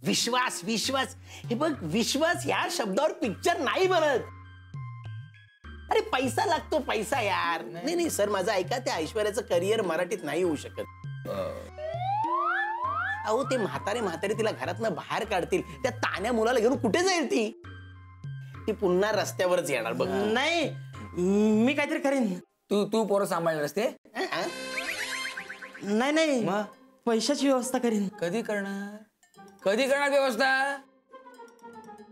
विश्वास विश्वास, हे बघ विश्वास या शब्दावर पिक्चर नाही बनत. अरे पैसा लागतो पैसा यार. नाही नाही सर माझं ऐका, त्या ऐश्वर्याचं करिअर मराठीत नाही होऊ शकत. अहो ते म्हातारे तिला घरातनं बाहेर काढतील. त्या तान्या मुलाला घेऊन कुठे जाईल ती? ती पुन्हा रस्त्यावरच येणार बघ. नाही मी काहीतरी करीन. तू पोरं सांभाळणार असते? नाही नाही पैशाची व्यवस्था करीन. कधी करणार व्यवस्था?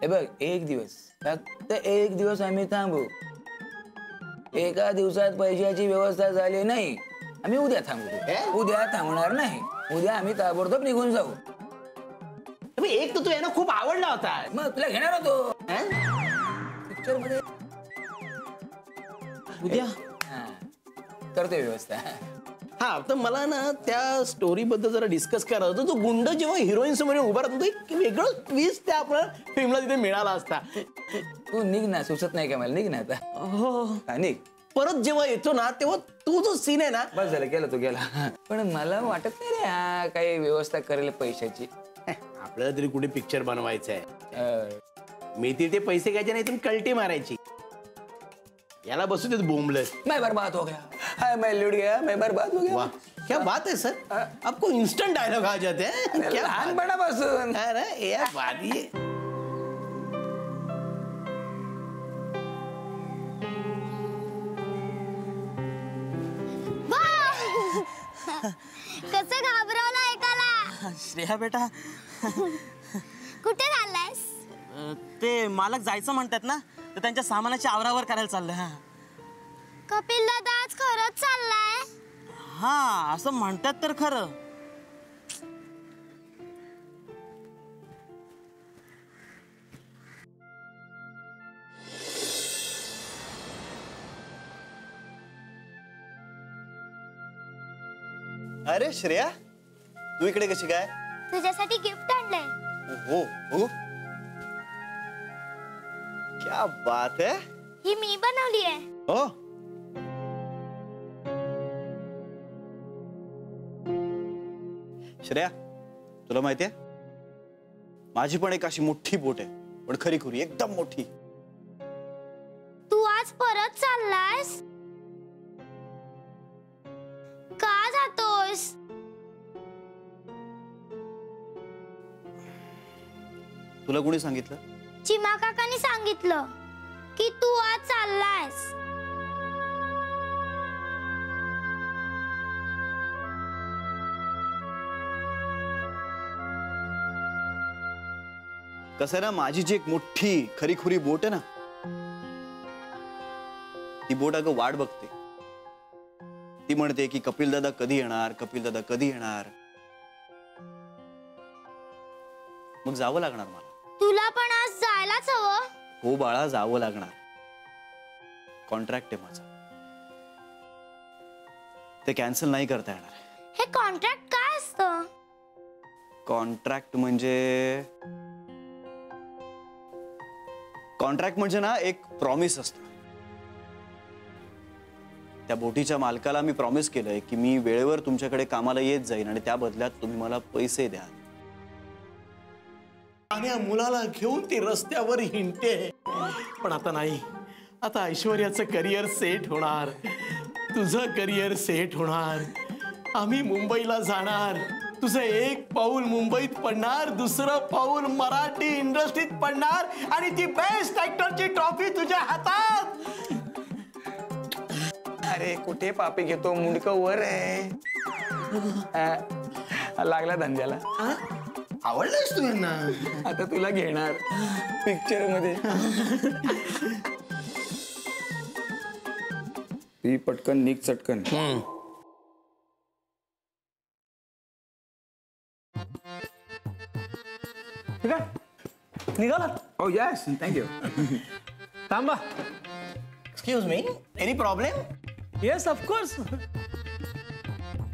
हे बघ, एक दिवस, फक्त एक दिवस आम्ही थांबू. एका दिवसात पैशाची व्यवस्था झाली नाही, आम्ही उद्या थांबू. उद्या थांबणार नाही. उद्या आम्ही ताबडतोब निघून जाऊ. एक तर तू यांना खूप आवडला होता. मग तुला घेणार होतो पिक्चर मध्ये. उद्या करते व्यवस्था. हा तर मला ना त्या स्टोरी बद्दल जरा डिस्कस करायचं होतं. तो गुंड जेव्हा हिरोईन समोर उभा राहतो एक वेगळं ट्विस्ट त्या आपल्या फिल्मला तिथे मिळाला असता. तू निघ ना, सुचत नाही का मला? निघ ना आता. हो निघ. परत जेव्हा येतो ना तेव्हा तो जो सीन आहे ना, बस झालं, गेला तो गेला. पण मला वाटत नाही रे हा काही व्यवस्था करेल पैशाची. आपल्याला तरी कुठे पिक्चर बनवायचं आहे. मी तिथे पैसे घ्यायचे नाही तर कल्टी मारायची. याला बसू देत बोंबलत. मैं बर्बाद हो गया, हाय मैं लुट गया, मैं बर्बाद हो गया. वाह क्या बात है सर, आपको इंस्टेंट डायलॉग आ जाते हैं. क्या लहानपणापासून. अरे ये बात ये. कसं घाबरवलं एकाला. श्रेया बेटा कुठे चाललायस? ते मालक जायचं म्हणतात ना, तर त्यांच्या सामानाची आवरावर करायला चाललंय. कपिल दादा आज खरंच चाललाय? हा असं म्हणतात तर खरं. अरे श्रेया, तू इकडे कशी काय? तुझ्यासाठी गिफ्ट आणलंय. हो हो, क्या बात है. ही मी बनवली आहे. हो श्रेया, तुला माहितीये माझी पण एक अशी मोठी बोट आहे, पण खरी खुरी एकदम मोठी. तू आज परत चाललायस? का जातोस? तुला कोणी सांगितलं? चिमा काकांनी सांगितलं की तू आज चाललायस. कसं आहे ना, माझी जी एक मोठी खरी खुरी बोट आहे ना, ती बोट अगं वाट बघते. ती म्हणते की कपिल दादा कधी येणार, कपिल दादा कधी येणार. मग जावं लागणार मला. तुला पण आज जायलाच हवं. हो बाळा, जावं लागणार. कॉन्ट्रॅक्ट आहे माझा, ते कॅन्सल नाही करता येणार. हे कॉन्ट्रॅक्ट काय असतं? कॉन्ट्रॅक्ट म्हणजे ना एक प्रॉमिस असतं. त्या बोटीच्या मालकाला मी प्रॉमिस केलंय की मी वेळेवर तुमच्याकडे कामाला येत जाईन आणि त्या बदल्यात तुम्ही मला पैसे द्याल. आणि या मुलाला घेऊन ती रस्त्यावर हिंडते. पण आता नाही, आता ऐश्वर्याचं करिअर सेट होणार, तुझं करिअर सेट होणार. आम्ही मुंबईला जाणार. तुझं एक पाऊल मुंबईत पडणार, दुसरं पाऊल मराठी इंडस्ट्रीत पडणार आणि ती बेस्ट ऍक्टरची ट्रॉफी तुझ्या हातात. अरे कुठे पापी घेतो, मुंडकं वर आहे. लागला धंद्याला. आवडलंस तू यांना. आता तुला घेणार पिक्चर मध्ये. ती पटकन निघ चटकन. निघाला. Oh yes, thank you. थांबा. Excuse me, any problem? Yes of course.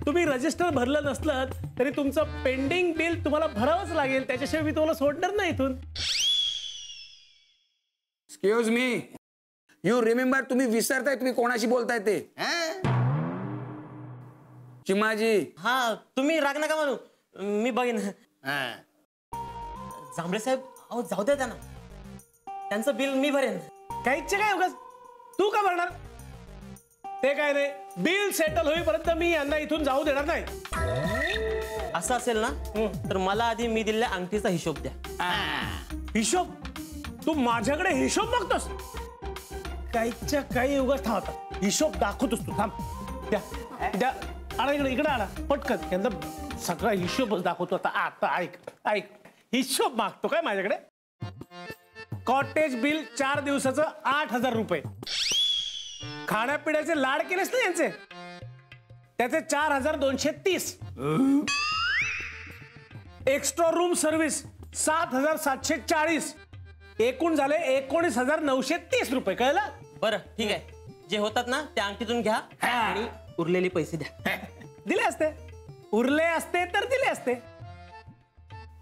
तुम्ही रजिस्टर भरलं नसलं तरी तुमचं पेंडिंग बिल तुम्हाला भरावंच लागेल. त्याच्याशिवाय मी तुम्हाला सोडणार नाही इथून. एक्सक्यूज मी, यू रिमेंबर, तुम्ही विसरताय तुम्ही कोणाशी बोलताय ते. चिमाजी. हा तुम्ही राग नका म्हणू, मी बघेन. जांभळे साहेब अहो जाऊ द्या त्यांना, त्यांचं बिल मी भरेन. काहीच काय उगाच तू का भरणार? ते काय नाही, बिल सेटल होईपर्यंत मी यांना इथून जाऊ देणार नाही. असं असेल ना तर मला आधी मी दिलेल्या अंगठीचा हिशोब द्या. हिशोब? तू माझ्याकडे हिशोब मागतोस? काहीच्या काही उगाच थांबता. हिशोब दाखवतोस तू, थांब. द्या द्या, आणा इकडे, इकडे आणा पटकन. यांना सगळा हिशोबच दाखवतो आता. आता ऐक ऐक, हिशोब मागतो काय माझ्याकडे? कॉटेज बिल 4 दिवसाचं 8,000 रुपये. खाण्यापिण्याचे लाड केलेस ना यांचे, त्याचे 4,230. Extra room service 7,740. एकूण झाले 19,930 रुपये. कळलं? बरं ठीक आहे, जे होतात ना त्या अंगठीतून घ्या आणि उरलेले पैसे द्या. दिले असते, उरले असते तर दिले असते.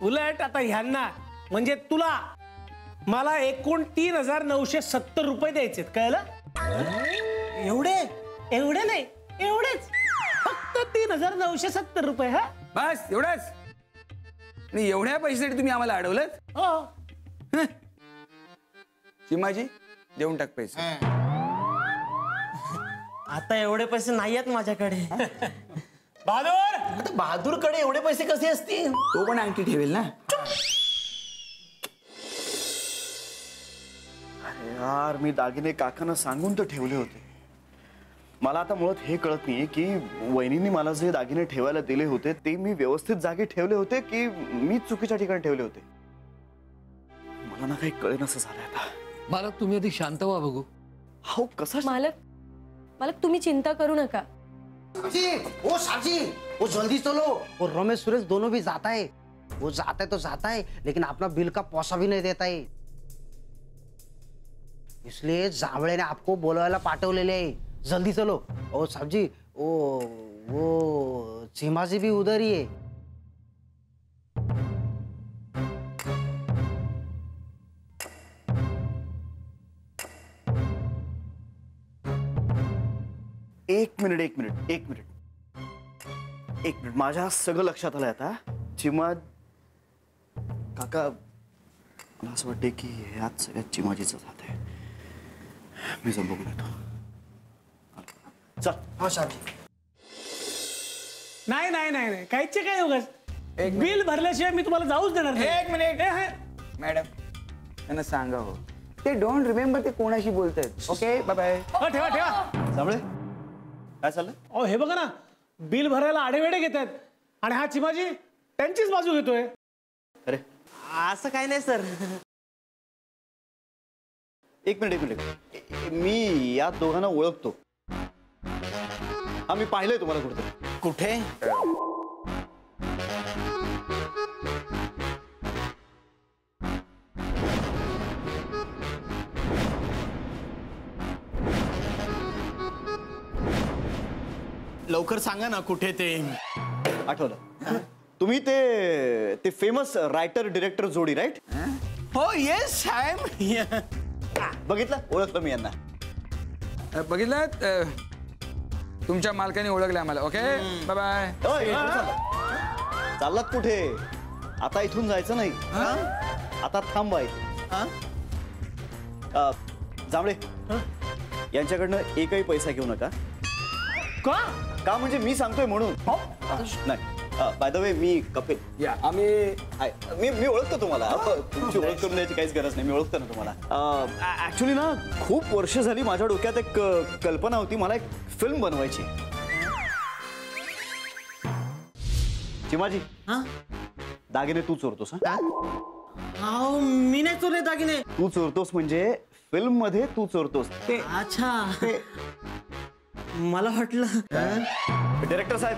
उलट आता ह्यांना म्हणजे तुला मला एकूण 3,970 रुपये द्यायचे. कळलं? एवढे? एवढे नाही, एवढेच, फक्त 3,970 रुपये. हा बस एवढंच? आणि एवढ्या पैशासाठी तुम्ही आम्हाला अडवलं? हो. चिमाजी देऊन टाक पैसे. आता एवढे पैसे नाही आहेत माझ्याकडे. बहादूर, बहादूर कडे एवढे पैसे कसे असतील? तो पण अंगठी ठेवेल ना. यार मी दागिने काकांना सांगून तर ठेवले होते. मला आता मुळात हे कळत नाहीये की वहिनींनी मला जे दागिने ठेवायला दिले होते ते मी व्यवस्थित जागी ठेवले होते की मी चुकीच्या ठिकाणी ठेवले होते. मला ना काही कळेनासं झालंय आता. मालक तुम्ही आधी शांत व्हा बघू. हो कसं? मालक तुम्ही चिंता करू नका. ओ साजी, वो जल्दी चलो. वो रमेश सुरेश दोनों भी जाता है. वो जाता है तो जाता है, लेकिन अपना बिल का पैसा भी नहीं देता है. इसलिए जावळे ने आपको बोलवायला पाठवलेले आहे. जल्दी चलो. ओ साहब जी, वो चिमाजी भी उधर ही है. एक मिनिट माझ्या सगळं लक्षात आलंय आता. चिमा काका, मला असं वाटतंय की ह्यात सगळ्यात चिमाजीचं हात आहे. मी जाऊन बघून येतो. चल. हाँ साहब जी. नाही नाही नाही नाही, काहीचे काय उगाच. बिल भरल्याशिवाय मी तुम्हाला जाऊच देणार नाही. एक मिनिट. मॅडम त्यांना सांगा हो, ते डोंट रिमेंबर ते कोणाशी बोलतायत. Okay bye bye. ठेवा ठेवा. जांभळे काय चाललंय? अहो हे बघा ना, बिल भरायला आडेवेडे घेत आहेत आणि हा चिमाजी त्यांचीच बाजू घेतोय. अरे असं काय नाही सर. एक मिनिट मी या दोघांना ओळखतो. हा मी पाहिलंय तुम्हाला कुठे. कुठे? लवकर सांगा ना कुठे ते. आठवलं? तुम्ही ते फेमस रायटर डिरेक्टर जोडी राईट? हो येस साहेब. बघितलं, ओळखलं मी यांना. बघितलं? तुमच्या मालकाने ओळखलं आम्हाला. Okay bye bye. चाललात कुठे? आता इथून जायचं नाही. आता थांबा इथे. जांभळे यांच्याकडनं एकही पैसा घेऊ नका. का म्हणजे मी सांगतोय म्हणून. नाही बाय द वे मी कपिल. मी ओळखतो तुम्हाला. तुमची ओळख करून द्यायची काहीच गरज नाही. मी ओळखतो ना तुम्हाला. ऍक्च्युली ना खूप वर्ष झाली माझ्या डोक्यात एक कल्पना होती. मला एक फिल्म बनवायची. चिमाजी दागिने तू चोरतोस? अहो मी नाही चोरले दागिने. तू चोरतोस म्हणजे फिल्म मध्ये तू चोरतोस. अच्छा, मला वाटलं. डायरेक्टर साहेब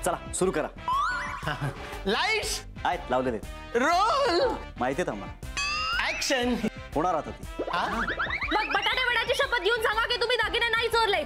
चला सुरू करा. लाईट्स आहेत लावलेले. रोल माहिती आहे आम्हाला. ऍक्शन. होणार आता ती. मग बटाटे वड्याची शपथ घेऊन सांगा की तुम्ही दागिने नाही चोरले.